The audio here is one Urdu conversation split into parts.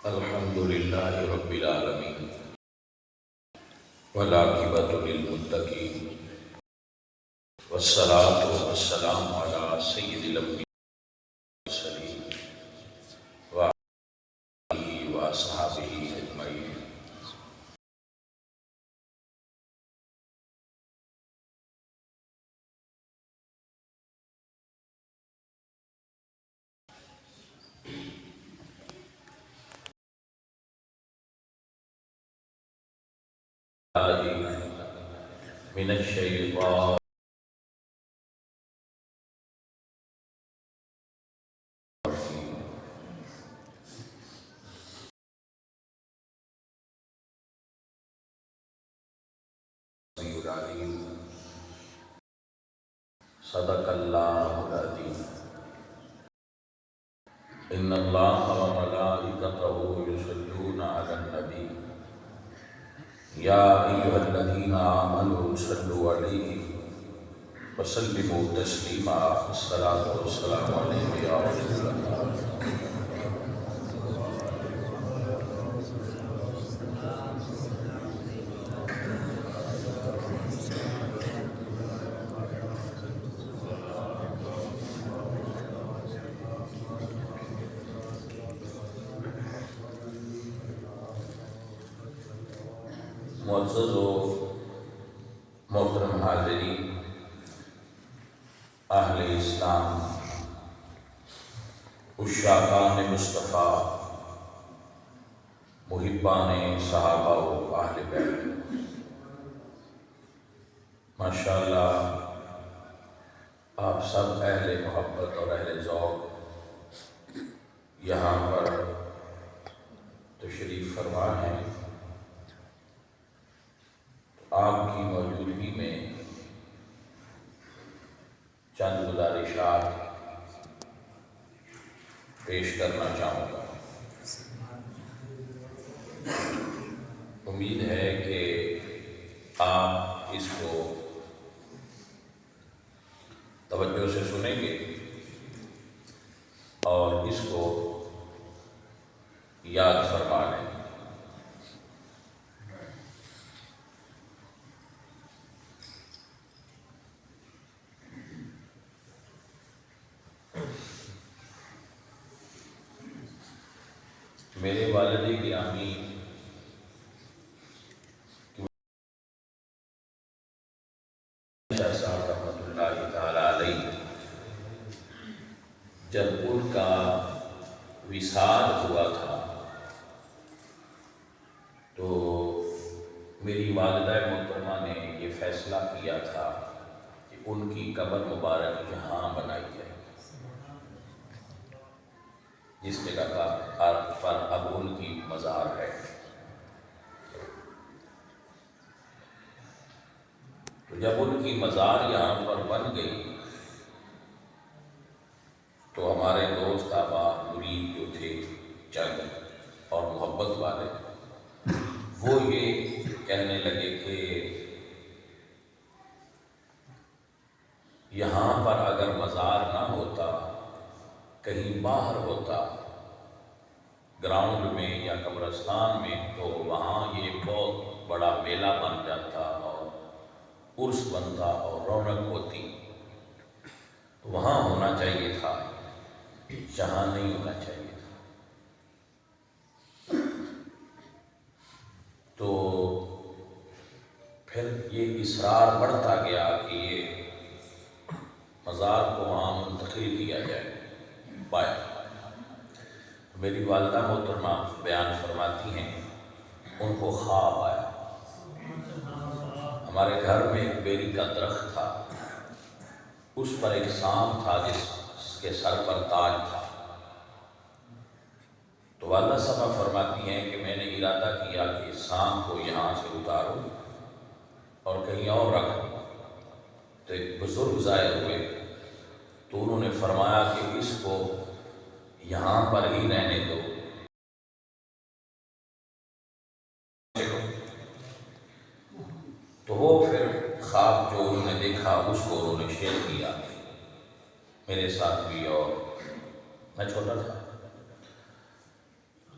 الحمد للہ رب العالمین والعاقبۃ للمتقین والصلاة والسلام علی سید الانبیاء والمرسلین وآلہ وصحبہ اجمعین۔ من الشیطان الرجیم۔ صدق اللہ العظیم۔ ان اللہ وملائکتہ یصلون علی النبی یا ایھا الذین آمنوا صلوا علیہ وسلموا تسلیما۔ الصلاۃ والسلام علیک یا رسول اللہ۔ معزز و محترم حاضرین، اہل اسلام، عشاقان مصطفیٰ، محبان صحابہ و اہل بیت، ماشاءاللہ آپ سب اہل محبت اور اہل ذوق یہاں پر تشریف فرما ہیں۔ آپ کی موجودگی میں چند گزارشات پیش کرنا چاہوں گا۔ امید ہے کہ آپ اس کو توجہ سے سنیں گے اور اس کو یاد فرما لیں۔ میرے والد گرامی شاہ صاحب رحمۃ اللہ تعالی علیہ، جب ان کا وصال ہوا تھا تو میری والدہ محترمہ نے یہ فیصلہ کیا تھا کہ ان کی قبر مبارک یہاں بنائی جائے، جس جگہ پر اب ان کی مزار ہے۔ تو جب ان کی مزار یہاں پر بن گئی تو ہمارے دوست احباب مرید جو تھے چند اور محبت والے، وہ یہ کہنے لگے کہ یہاں پر اگر مزار نہ ہوتا، کہیں باہر ہوتا گراؤنڈ میں یا قبرستان میں، تو وہاں یہ بہت بڑا میلہ بن جاتا اور عرس بنتا اور رونق ہوتی۔ تو وہاں ہونا چاہیے تھا، یہاں نہیں ہونا چاہیے تھا۔ تو پھر یہ اصرار بڑھتا گیا کہ یہ مزار کو وہاں منتقل کیا جائے باہر۔ میری والدہ محترمہ بیان فرماتی ہیں، ان کو خواب آیا۔ ہمارے گھر میں ایک بیری کا درخت تھا، اس پر ایک سانپ تھا جس کے سر پر تاج تھا۔ تو والدہ صاحبہ فرماتی ہیں کہ میں نے ارادہ کیا کہ اس سانپ کو یہاں سے اتاروں اور کہیں اور رکھ دوں۔ تو ایک بزرگ ظاہر ہوئے تو انہوں نے فرمایا کہ اس کو یہاں پر ہی رہنے دو۔ تو وہ پھر خواب جو انہوں نے دیکھا اس کو انہوں نے شیئر کیا میرے ساتھ بھی، اور میں چھوٹا تھا،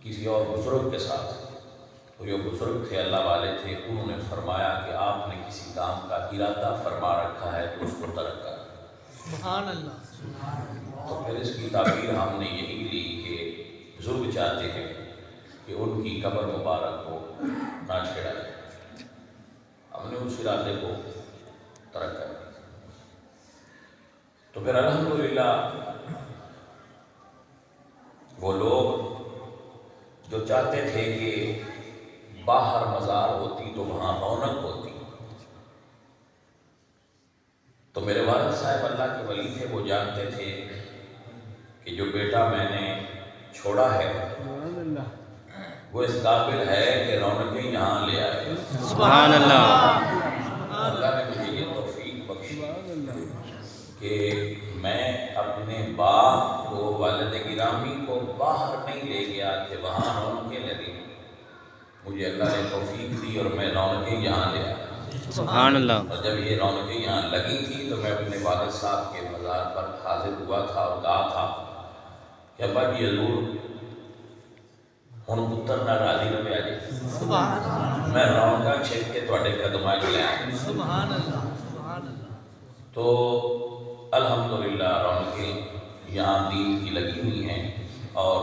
کسی اور بزرگ کے ساتھ، تو جو بزرگ تھے اللہ والے تھے، انہوں نے فرمایا کہ آپ نے کسی کام کا ارادہ فرما رکھا ہے تو اس کو ترک کر۔ سبحان اللہ۔ تو پھر اس کی تعبیر ہم نے یہی لی کہ بزرگ چاہتے ہیں کہ ان کی قبر مبارک کو نہ چھیڑا جائے، ہم نے اس ارادے کو ترک کر دیا۔ تو پھر الحمدللہ وہ لوگ جو چاہتے تھے کہ باہر مزار ہوتی تو وہاں رونق ہوتی، تو میرے والد صاحب اللہ کے ولی تھے، وہ جانتے تھے کہ جو بیٹا میں نے چھوڑا ہے وہ اس قابل ہے کہ رونقیں یہاں لے آئے۔ سبحان اللہ۔ اللہ نے مجھے یہ توفیق بخشی کہ میں اپنے باپ کو، والد گرامی کو باہر نہیں لے گیا کہ وہاں رونقیں لگیں، مجھے اللہ نے توفیق دی اور میں رونقیں یہاں لے آیا۔ سبحان اللہ۔ اور جب یہ رونقیں یہاں لگی تھی تو میں اپنے والد صاحب کے مزار پر حاضر ہوا تھا اور کہا تھا کہ ابا جی حضور ہن پتر نہ راضی رہے آ جائے، میں رونقاں چھک کے تواڈے قدماں چ لے آیا۔ سبحان اللہ، سبحان اللہ۔ تو الحمدللہ رونقیں یہاں دین کی لگی ہوئی ہیں اور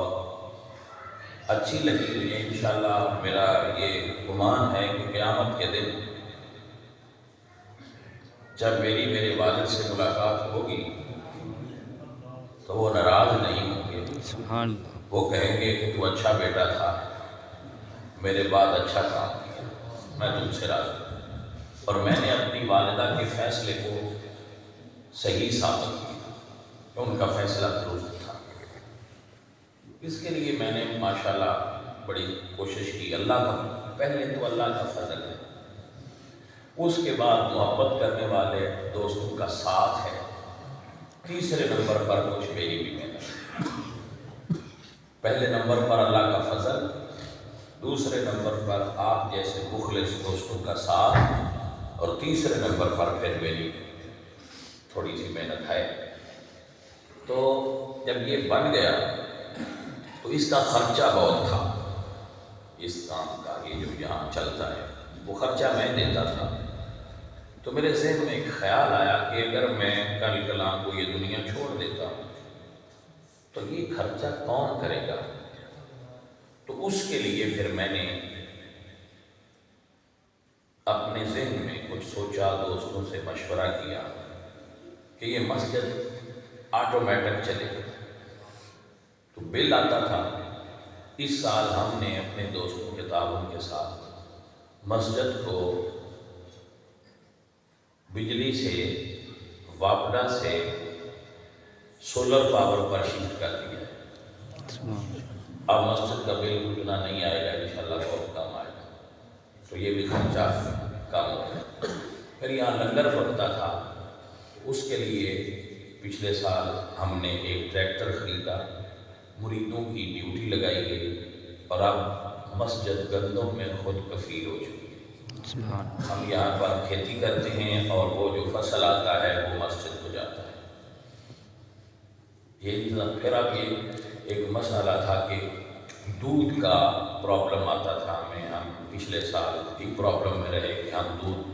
اچھی لگی ہوئی ہیں۔ انشاءاللہ میرا یہ گمان ہے کہ قیامت کے دن جب میرے والد سے ملاقات ہوگی تو وہ ناراض نہیں ہوں گے، سبحان اللہ۔ وہ کہیں گے کہ تو اچھا بیٹا تھا، میرے بعد اچھا کام کیا، میں تم سے راضی ہوں، اور میں نے اپنی والدہ کے فیصلے کو صحیح ثابت کیا، ان کا فیصلہ درست تھا۔ اس کے لیے میں نے ماشاءاللہ بڑی کوشش کی۔ اللہ کا پہلے تو اللہ کا فضل ہے، اس کے بعد محبت کرنے والے دوستوں کا ساتھ ہے، تیسرے نمبر پر کچھ میری بھی محنت، پہلے نمبر پر اللہ کا فضل، دوسرے نمبر پر آپ جیسے مخلص دوستوں کا ساتھ، اور تیسرے نمبر پر پھر میری تھوڑی سی محنت ہے۔ تو جب یہ بن گیا تو اس کا خرچہ بہت تھا، اس کام کا یہ جو یہاں چلتا ہے وہ خرچہ میں دیتا تھا۔ تو میرے ذہن میں ایک خیال آیا کہ اگر میں کل کلام کو یہ دنیا چھوڑ دیتا ہوں تو یہ خرچہ کون کرے گا؟ تو اس کے لیے پھر میں نے اپنے ذہن میں کچھ سوچا، دوستوں سے مشورہ کیا کہ یہ مسجد آٹومیٹک چلے، تو بل آتا تھا۔ اس سال ہم نے اپنے دوستوں کے تعاون کے ساتھ مسجد کو بجلی سے، واپڈا سے سولر پاور پر شفٹ کر دیا۔ اب مسجد کا بل اتنا نہیں آئے گا، انشاءاللہ بہت کم آئے گا، تو یہ بھی خرچہ کم ہو گیا۔ پھر یہاں لنگر پڑتا تھا، اس کے لیے پچھلے سال ہم نے ایک ٹریکٹر خریدا، مریدوں کی ڈیوٹی لگائی گئی، اور اب مسجد گندم میں خود کفیل ہو چکی ہے۔ ہم یہاں پر کھیتی کرتے ہیں اور وہ جو فصل آتا ہے وہ مسجد کو جاتا ہے۔ یہ پھر اب یہ ایک مسئلہ تھا کہ دودھ کا پرابلم آتا تھا ہمیں، ہم پچھلے سال ایک پرابلم میں رہے کہ ہم دودھ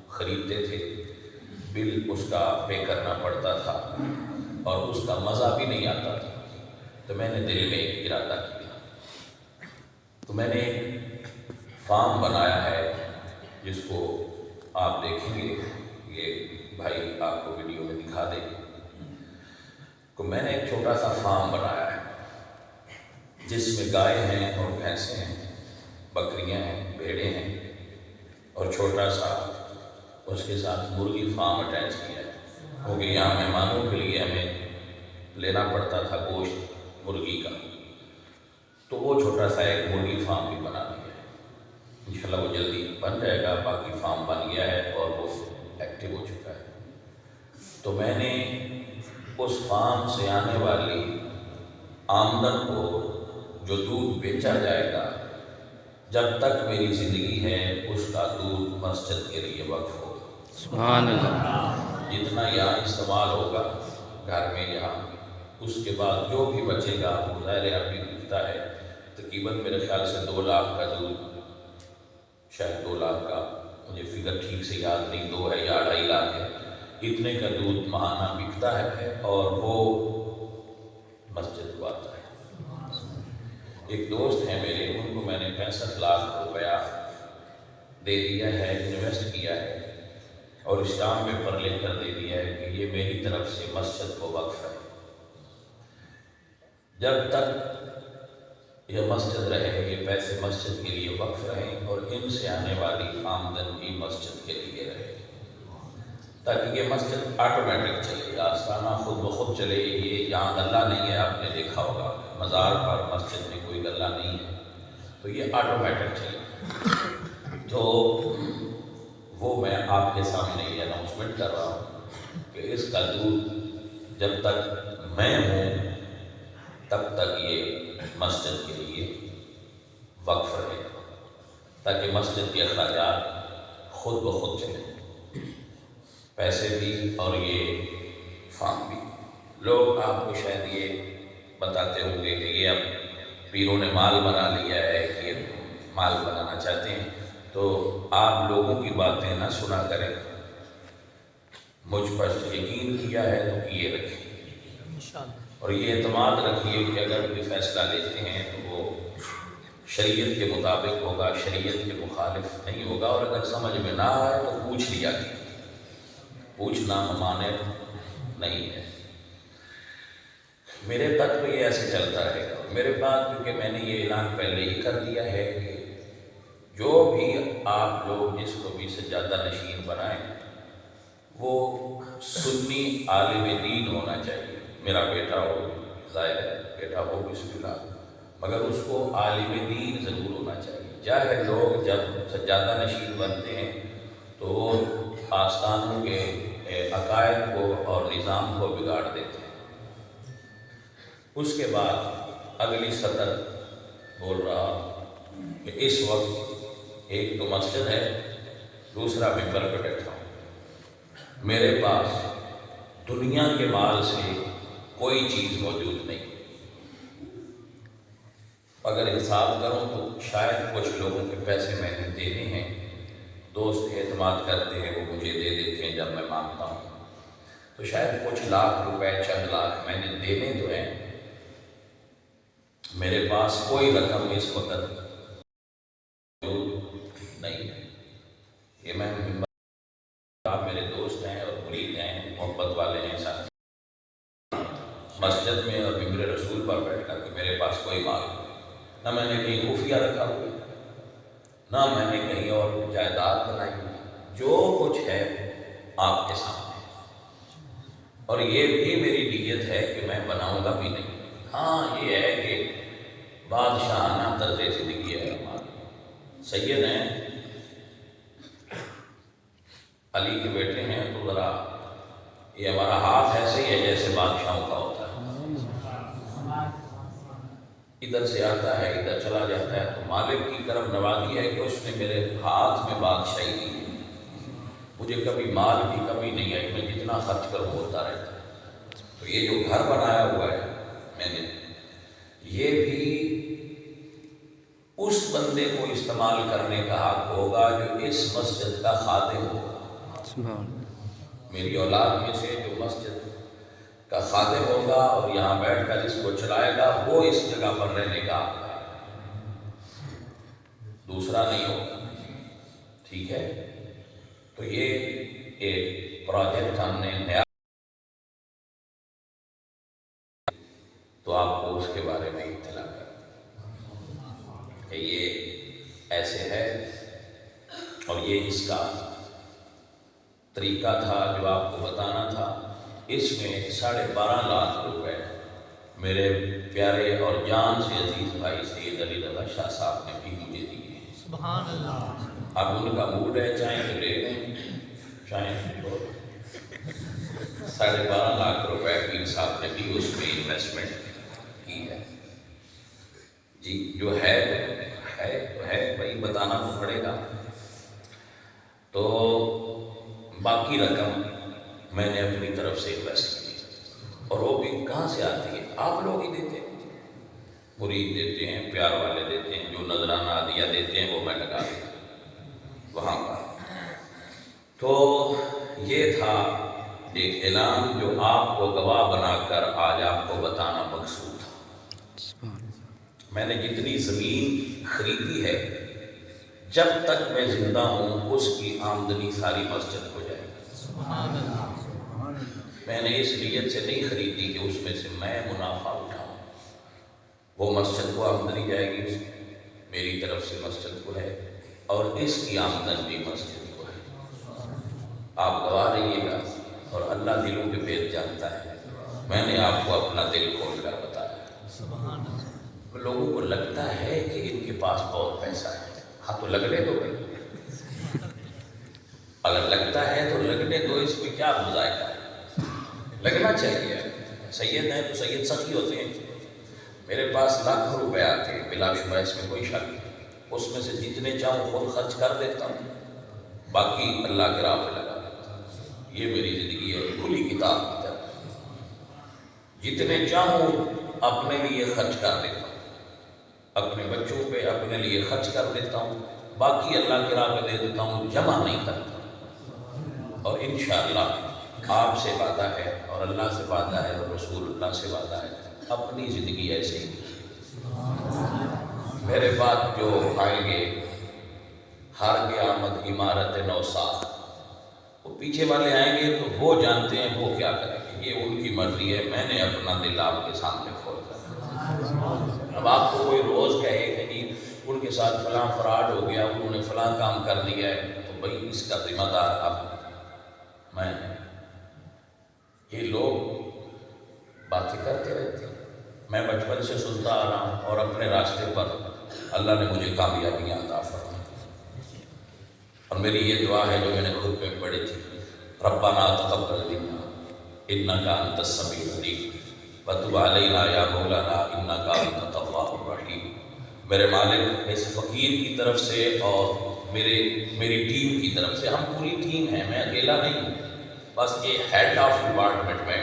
خریدتے تھے، بل اس کا پے کرنا پڑتا تھا اور اس کا مزہ بھی نہیں آتا تھا۔ تو میں نے دل میں ایک ارادہ کیا، تو میں نے ایک فارم بنایا ہے جس کو آپ دیکھیں گے، یہ بھائی آپ کو ویڈیو میں دکھا دیں گے۔ تو میں نے ایک چھوٹا سا فارم بنایا ہے جس میں گائے ہیں اور بھینسیں ہیں، بکریاں ہیں، بھیڑیں ہیں، اور چھوٹا سا اس کے ساتھ مرغی فارم اٹیچ کیا ہے، کیونکہ یہاں مہمانوں کے لیے ہمیں لینا پڑتا تھا گوشت مرغی کا، تو وہ چھوٹا سا ایک مرغی فارم بھی بنا دیا ہے۔ انشاءاللہ وہ جلدی بن جائے گا، باقی فارم بن گیا ہے اور وہ ایکٹیو ہو چکا ہے۔ تو میں نے اس فارم سے آنے والی آمدن کو، جو دودھ بیچا جائے گا، جب تک میری زندگی ہے اس کا دودھ مسجد کے لیے وقف ہوگا۔ سبحان اللہ۔ جتنا یہاں استعمال ہوگا گھر میں یہاں، اس کے بعد جو بھی بچے گا وہ ظاہر ابھی ملتا ہے تقریباً میرے خیال سے 2 لاکھ کا دودھ، شاید 2 لاکھ کا، مجھے فگر ٹھیک سے یاد نہیں، 2 ہے یا 2.5 لاکھ ہے، اتنے کا دودھ ماہانہ بکتا ہے اور وہ مسجد کو آتا ہے۔ ایک دوست ہیں میرے، ان کو میں نے 65 لاکھ روپیہ دے دیا ہے، انویسٹ کیا ہے اور اسٹامپ پیپر لے کر دے دیا ہے کہ یہ میری طرف سے مسجد کو وقف ہے۔ جب تک یہ مسجد رہے، یہ پیسے مسجد کے لیے وقف رہیں اور ان سے آنے والی آمدن بھی مسجد کے لیے رہے، تاکہ یہ مسجد آٹومیٹک چلے گا، آستانہ خود بخود چلے۔ یہ یہاں غلہ نہیں ہے، آپ نے دیکھا ہوگا مزار پر مسجد میں کوئی غلہ نہیں ہے، تو یہ آٹومیٹک چلے گا۔ تو وہ میں آپ کے سامنے یہ اناؤنسمنٹ کر رہا ہوں کہ اس کا دودھ جب تک میں ہوں تب تک یہ مسجد کے لیے وقف رہے، تاکہ مسجد کے اخراجات خود بخود چلیں، پیسے بھی اور یہ فارم بھی۔ لوگ آپ کو شاید یہ بتاتے ہوں گے کہ یہ اب پیروں نے مال بنا لیا ہے، کہ یہ مال بنانا چاہتے ہیں، تو آپ لوگوں کی باتیں نہ سنا کریں، مجھ پر یقین کیا ہے تو کیے رکھیں، انشاءاللہ، اور یہ اعتماد رکھیے کہ اگر کوئی فیصلہ لیتے ہیں تو وہ شریعت کے مطابق ہوگا، شریعت کے مخالف نہیں ہوگا، اور اگر سمجھ میں نہ آئے تو پوچھ لیا کیجیے، پوچھنا ممانع نہیں ہے۔ میرے تک تو یہ ایسے چلتا رہے گا۔ میرے پاس کیونکہ میں نے یہ اعلان پہلے ہی کر دیا ہے کہ جو بھی آپ لوگ جس کو بھی سجادہ نشین بنائیں وہ سنی عالم دین ہونا چاہیے۔ میرا بیٹا ہو، ظاہر ہے بیٹا ہو بسم اللہ، مگر اس کو عالم دین ضرور ہونا چاہیے۔ چاہے لوگ جب سجادہ نشین بنتے ہیں تو آستانوں کے عقائد کو اور نظام کو بگاڑ دیتے ہیں۔ اس کے بعد اگلی سطر بول رہا ہوں کہ اس وقت ایک تو مسجد ہے، دوسرا ممبر پہ بیٹھا ہوں، میرے پاس دنیا کے مال سے کوئی چیز موجود نہیں۔ اگر حساب کروں تو شاید کچھ لوگوں کے پیسے میں نے دینے ہیں، دوست اعتماد کرتے ہیں، وہ مجھے دے دیتے ہیں جب میں مانگتا ہوں، تو شاید کچھ لاکھ روپے، چند لاکھ میں نے دینے تو ہیں۔ میرے پاس کوئی رقم اس وقت نہیں ہے۔ یہ میں آپ میرے دوست ہیں اور مرید ہیں، محبت والے ہیں، ساتھ مسجد میں اور ممبر رسول پر بیٹھ کر کہ میرے پاس کوئی مال نہیں، نہ میں نے کہیں خفیہ رکھا ہوا، نہ میں نے کہیں اور جائیداد بنائی ہوئی، جو کچھ ہے آپ کے سامنے، اور یہ بھی میری نیت ہے کہ میں بناؤں گا بھی نہیں۔ ہاں یہ ہے کہ بادشاہانہ طرز زندگی ہے ہماری، سید ہیں، علی کے بیٹے ہیں، تو ذرا یہ ہمارا ہاتھ ایسے ہی ہے جیسے بادشاہوں کا ہوتا ہے، ادھر سے آتا ہے ادھر چلا جاتا ہے، تو مالک کی کرم نوازی ہے کہ اس نے میرے ہاتھ میں بادشاہی دی ہے، مجھے کبھی مال کی کمی نہیں آئی، میں جتنا خرچ کروں ہوتا رہتا ہے۔ تو یہ جو گھر بنایا ہوا ہے میں نے، یہ بھی اس بندے کو استعمال کرنے کا حق ہوگا جو اس مسجد کا خادم ہوگا، میری اولاد میں سے جو مسجد کا خادم ہوگا اور یہاں بیٹھ کر اس کو چلائے گا، وہ اس جگہ پر رہنے کا حق ہے، دوسرا نہیں ہوگا، ٹھیک ہے؟ تو یہ ایک پروجیکٹ ہم نے نیا، تو آپ کو اس کے بارے میں اطلاع کر کہ یہ ایسے ہے، اور یہ اس کا طریقہ تھا جو آپ کو بتانا تھا۔ اس میں 12.5 لاکھ روپے میرے پیارے اور جان سے عزیز بھائی سید علی رضا شاہ صاحب نے بھی مجھے دیے ہیں۔ سبحان اللہ۔ اب ان کا موڈ ہے، چاہیں تو لے لیں، چاہیں تو 12.5 لاکھ روپے پیر صاحب نے بھی اس میں انویسٹمنٹ کی ہے۔ جی جو ہے تو ہے بھائی، بتانا تو پڑے گا۔ تو باقی رقم میں نے اپنی طرف سے انویسٹ کی، اور وہ بھی کہاں سے آتی ہے؟ آپ لوگ ہی دیتے ہیں، مرید دیتے ہیں، پیار والے دیتے ہیں، جو نذرانہ عادیہ دیتے ہیں وہ میں لگا دیتا ہوں وہاں پر۔ تو یہ تھا ایک اعلان جو آپ کو گواہ بنا کر آج آپ کو بتانا مقصود تھا۔ میں نے جتنی زمین خریدی ہے، جب تک میں زندہ ہوں اس کی آمدنی ساری مسجد ہو جائے گی۔ سبحان اللہ۔ میں نے اس نیت سے نہیں خریدی کہ اس میں سے میں منافع اٹھاؤں، وہ مسجد کو آمدنی جائے گی، میری طرف سے مسجد کو ہے، اور اس کی آمدن بھی مسجد کو ہے۔ آپ گواہ رہیے گا، اور اللہ دلوں کے بھید جانتا ہے۔ میں نے آپ کو اپنا دل کھول کر بتایا۔ سبحان اللہ۔ لوگوں کو لگتا ہے کہ ان کے پاس بہت پیسہ ہے، ہاں تو لگنے دو بھائی، اگر لگتا ہے تو لگنے دو، اس میں کیا مذائقہ ہے؟ لگنا چاہیے۔ سید ہیں تو سید سخی ہوتے ہیں۔ میرے پاس لاکھوں روپے آتے ہیں، بلا شبہ اس میں کوئی شک نہیں، اس میں سے جتنے چاہوں خود خرچ کر دیتا ہوں، باقی اللہ کے راہ پہ لگا دیتا ہوں۔ یہ میری زندگی ہے، کھلی کتاب کی طرح، جتنے چاہوں اپنے لیے خرچ کر دیتا ہوں، اپنے بچوں پہ اپنے لیے خرچ کر دیتا ہوں، باقی اللہ کے راہ پہ دے دیتا ہوں، جمع نہیں کرتا۔ اور انشاءاللہ آپ سے وعدہ ہے، اور اللہ سے وعدہ ہے، اور رسول اللہ سے وعدہ ہے، اپنی زندگی ایسے ہی۔ میرے بعد جو آئیں گے، ہر قیامت عمارت نوساخ، وہ پیچھے والے آئیں گے تو وہ جانتے ہیں وہ کیا کریں گے، یہ ان کی مرضی ہے۔ میں نے اپنا دل آپ کے سامنے کھول کر، اب آپ کو کوئی روز کہے کہ جی ان کے ساتھ فلاں فراڈ ہو گیا، انہوں نے فلاں کام کر دیا ہے، تو بھائی اس کا ذمہ دار اب میں نے۔ یہ لوگ باتیں کرتے رہتے ہیں، میں بچپن سے سنتا آ رہا ہوں، اور اپنے راستے پر اللہ نے مجھے کامیابیاں عطا فرمائیں۔ اور میری یہ دعا ہے جو میں نے خود میں پڑھی تھی، ربنا تقبل منا انک انت السمیع العلیم وتب علینا یا مولانا انک انت التواب الرحیم۔ میرے مالک، اس فقیر کی طرف سے اور میری ٹیم کی طرف سے، ہم پوری ٹیم ہیں، میں اکیلا نہیں ہوں، بس یہ ہیڈ آف ڈپارٹمنٹ میں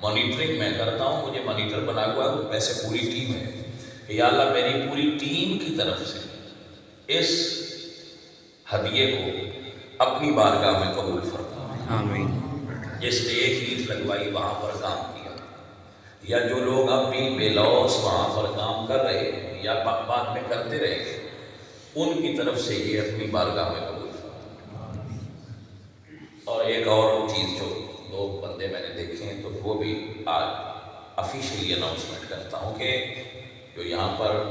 مانیٹرنگ میں کرتا ہوں، مجھے مانیٹر بنا ہوا ہے، ویسے پوری ٹیم ہے کہ یا اللہ میری پوری ٹیم کی طرف سے اس ہدیے کو اپنی بارگاہ میں قبول فرما۔ آمین۔ جس نے ایک اینٹ لگوائی وہاں پر کام کیا، یا جو لوگ اب بھی بے لوث وہاں پر کام کر رہے ہیں یا بعد میں کرتے رہے ہیں، ان کی طرف سے یہ اپنی بارگاہ میں قبول فرما۔ اور ایک اور چیز جو دو بندے میں نے دیکھے ہیں، تو وہ بھی آج آفیشیلی اناؤنسمنٹ کرتا ہوں کہ جو یہاں پر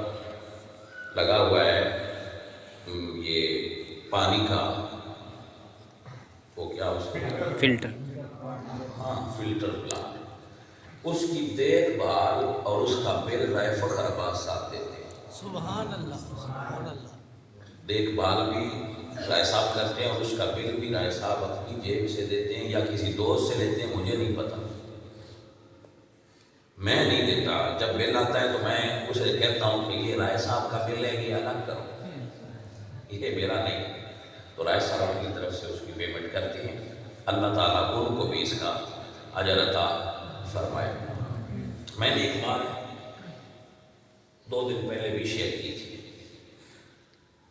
لگا ہوا ہے یہ پانی کا، وہ کیا اس کا فلٹر، ہاں فلٹر پلانٹ، اس کی دیکھ بھال اور اس کا بل رائے فخر عباس صاحب دیتے ہیں۔ سبحان اللہ۔ سبحان اللہ۔ دیکھ بھال بھی رائے صاحب کرتے ہیں، اور اس کا بل بھی رائے صاحب اپنی جیب سے دیتے ہیں یا کسی دوست سے لیتے ہیں، مجھے نہیں پتا، میں نہیں دیتا۔ جب بل آتا ہے تو میں اسے کہتا ہوں کہ یہ رائے صاحب کا بل ہے، یہ الگ کرو، یہ میرا نہیں۔ تو رائے صاحب کی طرف سے اس کی پیمنٹ کرتے ہیں، اللہ تعالیٰ ان کو بھی اس کا اجر عطا فرمائے۔ میں نے ایک بار 2 دن پہلے بھی شیئر کی تھی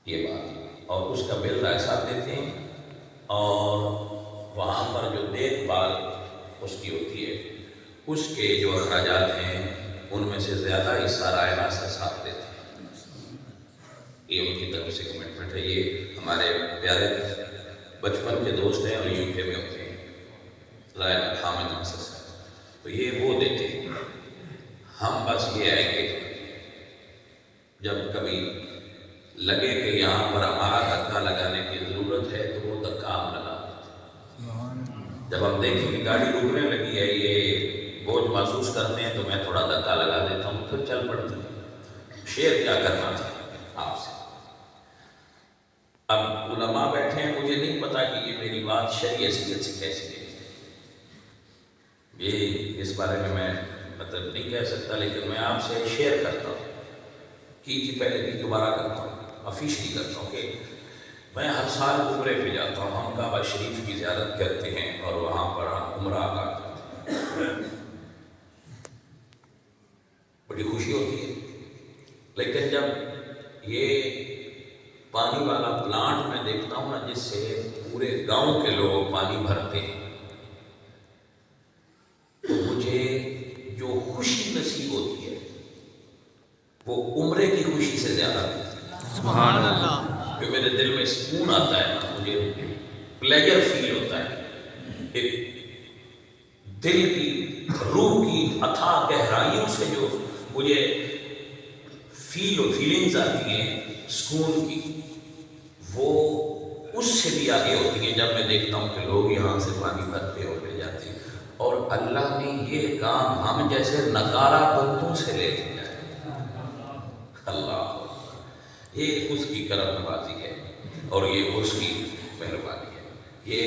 یہ بات، اور اس کا بل رائے صاحب دیتے ہیں، اور وہاں پر جو دیکھ بھال اس کی ہوتی ہے، اس کے جو اخراجات ہیں ان میں سے زیادہ حصہ رائے ناصر صاحب دیتے ہیں۔ یہ ان کی طرف سے کمٹمنٹ ہے۔ یہ ہمارے پیارے بچپن کے دوست ہیں اور یو کے میں ہوتے ہیں، رائے حامد ناصر صاحب، تو یہ وہ دیتے ہیں۔ ہم بس یہ ہے کہ جب کبھی لگے کہ یہاں پر ہمارا دھکا لگانے کی ضرورت ہے تو وہ دھکا ہم لگا دیتے ہیں۔ جب ہم دیکھیں کہ گاڑی رکنے لگی ہے، یہ بوجھ محسوس کرتے ہیں، تو میں تھوڑا دھکا لگا دیتا ہوں، پھر چل پڑتے ہیں۔ شیئر کیا کرنا تھا آپ سے۔ اب علماء بیٹھے ہیں، مجھے نہیں پتا کہ یہ میری بات شرعی حیثیت سے کیسی ہے، یہ اس بارے میں مطلب نہیں کہہ سکتا، لیکن میں آپ سے شیئر کرتا ہوں، کی تھی پہلے بھی دوبارہ کرتا ہوں، آفیشلی کرتا ہوں کہ میں ہر سال عمرے پہ جاتا ہوں، ہم کعبہ شریف کی زیارت کرتے ہیں اور وہاں پر ہم عمرہ ادا کرتے ہیں، بڑی خوشی ہوتی ہے۔ لیکن جب یہ پانی والا پلانٹ میں دیکھتا ہوں نا، جس سے پورے گاؤں کے لوگ پانی بھرتے ہیں، تو مجھے جو خوشی نصیب ہوتی ہے وہ عمرے کی خوشی سے زیادہ ہوتی ہے۔ سبحان اللہ، جو میرے دل میں سکون آتا ہے نا، مجھے پلیجر فیل ہوتا ہے، ایک دل کی روح کی اتھاہ گہرائیوں سے جو مجھے فیلنگز آتی ہیں سکون کی، وہ اس سے بھی آگے ہوتی ہیں جب میں دیکھتا ہوں کہ لوگ یہاں سے پانی بھرتے اور لے جاتے ہیں، اور اللہ نے یہ کام ہم جیسے نکارہ بندوں سے لے لیا ہے۔ اللہ، یہ اس کی کرم نوازی ہے اور یہ اس کی مہربانی ہے۔ یہ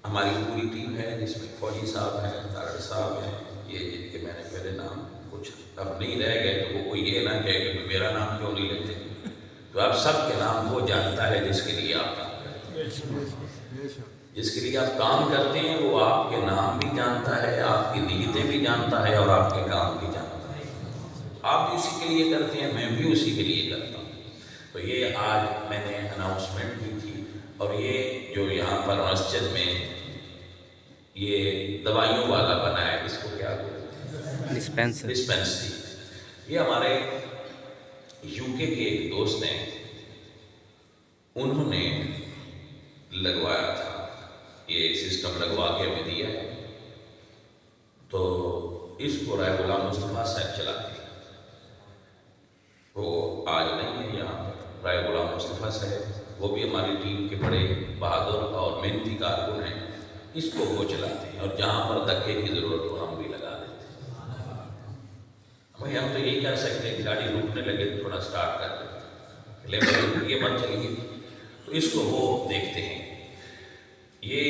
ہماری پوری ٹیم ہے، جس میں فوجی صاحب ہیں، تارڑ صاحب ہیں، یہ جن کے میں نے پہلے نام کچھ اب نہیں رہ گئے تو وہ کوئی یہ نہ کہے کہ میرا نام کیوں نہیں لیتے، تو آپ سب کے نام وہ جانتا ہے جس کے لیے آپ کام کرتے ہیں، جس کے لیے آپ کام کرتے ہیں وہ آپ کے نام بھی جانتا ہے، آپ کی نیتیں بھی جانتا ہے اور آپ کے کام بھی جانتا ہے۔ آپ بھی اسی کے لیے کرتے ہیں، میں بھی اسی کے لیے کرتا ہوں۔ تو یہ آج میں نے اناؤنسمنٹ کی تھی، اور یہ جو یہاں پر مسجد میں یہ دوائیوں والا بنا ہے، اس کو کیا ڈسپینسر، ڈسپینسری، یہ ہمارے یو کے ایک دوست ہیں، انہوں نے لگوایا تھا، یہ سسٹم لگوا کے ہمیں دیا ہے، تو اس کو رائے غلام مصطفیٰ صاحب چلاتے ہیں، وہ آج نہیں ہے یہاں پر، رائے غلام مصطفیٰ صاحب، وہ بھی ہماری ٹیم کے بڑے بہادر اور محنتی کارکن ہیں، اس کو وہ چلاتے ہیں، اور جہاں پر دھکے کی ضرورت ہو ہم بھی لگا دیتے ہیں۔ بھائی ہم تو یہی کر سکتے ہیں کہ گاڑی رکنے لگے تو تھوڑا سٹارٹ کر دیتے، لیکن یہ بات چلے گی، تو اس کو وہ دیکھتے ہیں۔ یہ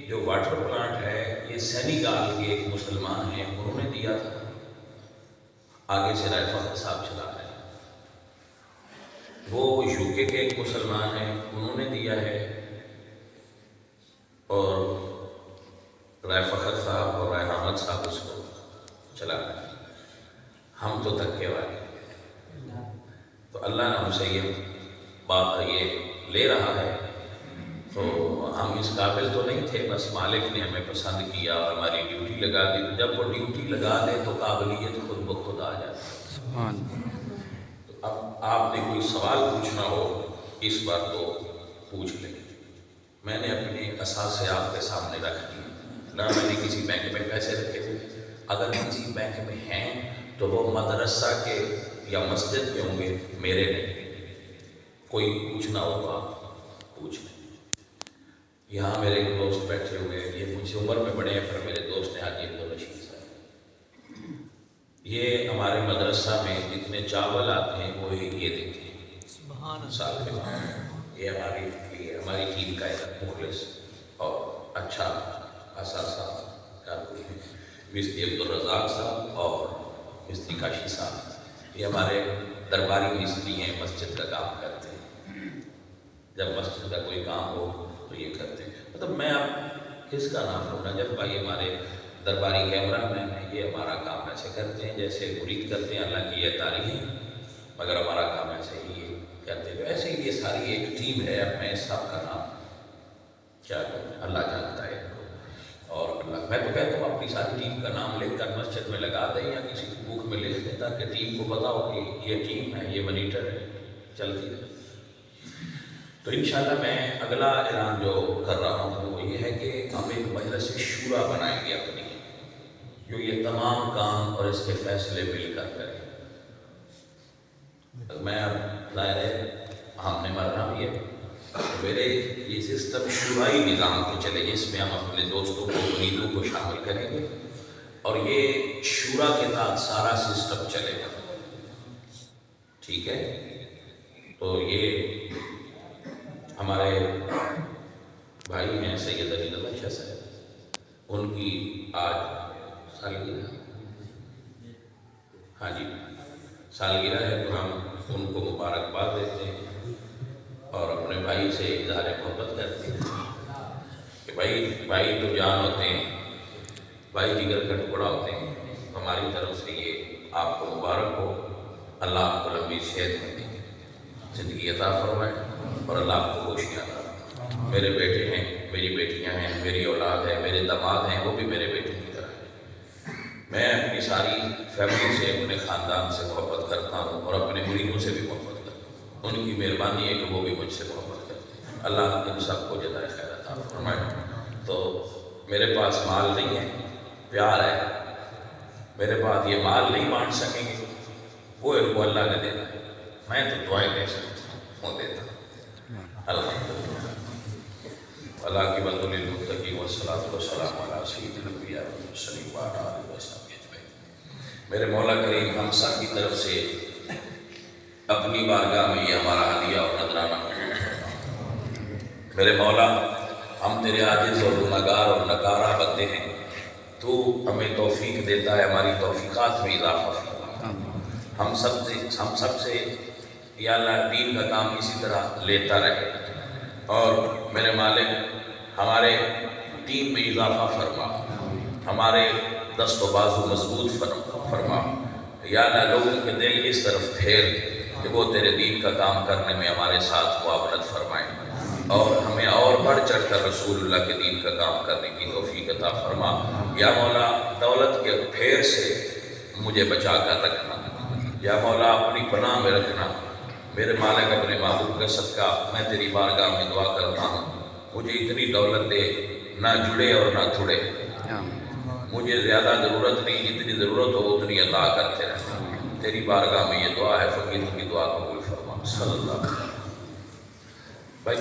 جو واٹر پلانٹ ہے یہ سینیگال کے ایک مسلمان ہیں، انہوں نے دیا تھا، آگے سے رائے فخر صاحب چلا رہے ہیں، وہ یو کے ایک مسلمان ہیں، انہوں نے دیا ہے، اور رائے فخر صاحب اور رائے حامد صاحب اس کو چلا رہے ہیں، ہم تو دھکے والے، تو اللہ نے ہم سے یہ بات یہ لے رہا ہے، تو ہم اس قابل تو نہیں تھے، بس مالک نے ہمیں پسند کیا اور ہماری ڈیوٹی لگا دی، تو جب وہ ڈیوٹی لگا دے تو قابلیت خود بخود آ جاتی ہے۔ سبحان، تو اب آپ نے کوئی سوال پوچھنا ہو اس بار تو پوچھ لیں، میں نے اپنے اثاثے آپ کے سامنے رکھ دی، نہ میں نے کسی بینک میں پیسے رکھے ہوئے، اگر کسی بینک میں ہیں تو وہ مدرسہ کے یا مسجد کے ہوں گے، میرے نہیں، کوئی پوچھنا ہو تو آپ پوچھ لیں۔ یہاں میرے ایک دوست بیٹھے ہوئے ہیں، یہ مجھ سے عمر میں بڑے ہیں پر میرے دوست ہیں حاجی عبدالرشید صاحب، یہ ہمارے مدرسہ میں جتنے چاول آتے ہیں وہ یہ دیتے ہیں سبحان اللہ، سال کے بعد۔ یہ ہماری ٹیم کا ایک مخلص اور اچھا اثاثہ کارکن ہے، مستری عبدالرزاق صاحب اور مستری کاشی صاحب، یہ ہمارے درباری مستری ہیں، مسجد کا کام کرتے ہیں، جب مسجد کا کوئی کام ہو تو یہ کرتے ہیں۔ مطلب میں اب کس کا نام لوں گا، جب بھائی ہمارے درباری کیمرہ مین ہیں، یہ ہمارا کام ایسے کرتے ہیں جیسے مرید کرتے ہیں، اللہ کی یہ تعریف، مگر ہمارا کام ایسے ہی کرتے ہیں، ایسے ہی یہ ساری ایک ٹیم ہے، اب میں سب کا نام کیا کروں، اللہ جانتا ہے، اور اللہ، میں تو کہتا ہوں اپنی ساری ٹیم کا نام لکھ کر مسجد میں لگا دیں یا کسی بک میں لکھ دیں، تاکہ ٹیم کو پتا ہو کہ یہ ٹیم ہے، یہ مانیٹر ہے، چلتی ہے۔ تو انشاءاللہ میں اگلا اعلان جو کر رہا ہوں وہ یہ ہے کہ ہم ایک مجلس شورا بنائیں گے اپنی، جو یہ تمام کام اور اس کے فیصلے مل کر کریں۔ میں اب ظاہر ہے ہم نے مرنا بھی ہے، میرے یہ سسٹم شورائی نظام پہ چلے گی، اس میں ہم اپنے دوستوں کو مریدوں کو شامل کریں گے، اور یہ شورا کے تحت سارا سسٹم چلے گا، ٹھیک ہے؟ تو یہ ہمارے بھائی ہیں سید علی اللہ شاہ صاحب، ان کی آج سالگرہ، ہاں جی سالگرہ ہے، تو ہم ان کو مبارکباد دیتے ہیں اور اپنے بھائی سے اظہار محبت کرتے ہیں کہ بھائی تو جان ہوتے ہیں، بھائی جگر کا ٹکڑا ہوتے ہیں، ہماری طرف سے یہ آپ کو مبارک ہو، اللہ آپ کو لمبی صحت میں دے، زندگی عطا فرمائے، اور اللہ آپ کو خوشیاں عطا فرمائے۔ میرے بیٹے ہیں، میری بیٹیاں ہیں، میری اولاد ہے، میرے داماد ہیں، وہ بھی میرے بیٹے کی طرح ہیں۔ میں اپنی ساری فیملی سے، اپنے خاندان سے محبت کرتا ہوں، اور اپنے مریدوں سے بھی محبت کرتا ہوں۔ ان کی مہربانی ہے کہ وہ بھی مجھ سے محبت کرتے ہیں۔ اللہ ان سب کو جزائے خیر عطا فرمائے۔ تو میرے پاس مال نہیں ہے، پیار ہے۔ میرے پاس یہ مال نہیں بانٹ سکیں گے، وہ ان کو اللہ نے دینا ہے، میں تو دعائیں دے سکتا ہوں، وہ دیتا ہوں۔ الحمدللہ، اللہ کی بندوں للمتقین والصلاۃ والسلام علی سید الانبیاء والمرسلین وعلی آلہ وصحبہ اجمعین۔ میرے مولا کریم ہم سب کی طرف سے اپنی بارگاہ میں یہ ہمارا ہدیہ اور نذرانہ قبول فرما۔ میرے مولا، ہم تیرے عاجز اور گنہگار اور نکارہ بندے ہیں، تو ہمیں توفیق دیتا ہے، ہماری توفیقات میں اضافہ فرما۔ ہم سب سے یا اللہ دین کا کام اسی طرح لیتا رہے، اور میرے مالک ہمارے دین میں اضافہ فرما، ہمارے دست و بازو مضبوط فرما۔ یا اللہ لوگوں کے دل اس طرف پھیر کہ وہ تیرے دین کا کام کرنے میں ہمارے ساتھ معاونت فرمائیں، اور ہمیں اور بڑھ چڑھ کر رسول اللہ کے دین کا کام کرنے کی توفیق عطا فرما۔ یا مولا دولت کے پھیر سے مجھے بچا کر رکھنا، یا مولا اپنی پناہ میں رکھنا۔ میرے مالک اپنے محبوب کا صدقہ میں تیری بارگاہ میں دعا کرتا ہوں، مجھے اتنی دولت دے نہ جڑے اور نہ تھڑے، مجھے زیادہ ضرورت نہیں، جتنی ضرورت ہو اتنی عطا کرتے رہنا۔ تیری بارگاہ میں یہ دعا ہے، فقیروں کی دعا قبول فرما۔ صلی اللہ علیہ وسلم۔ بھائی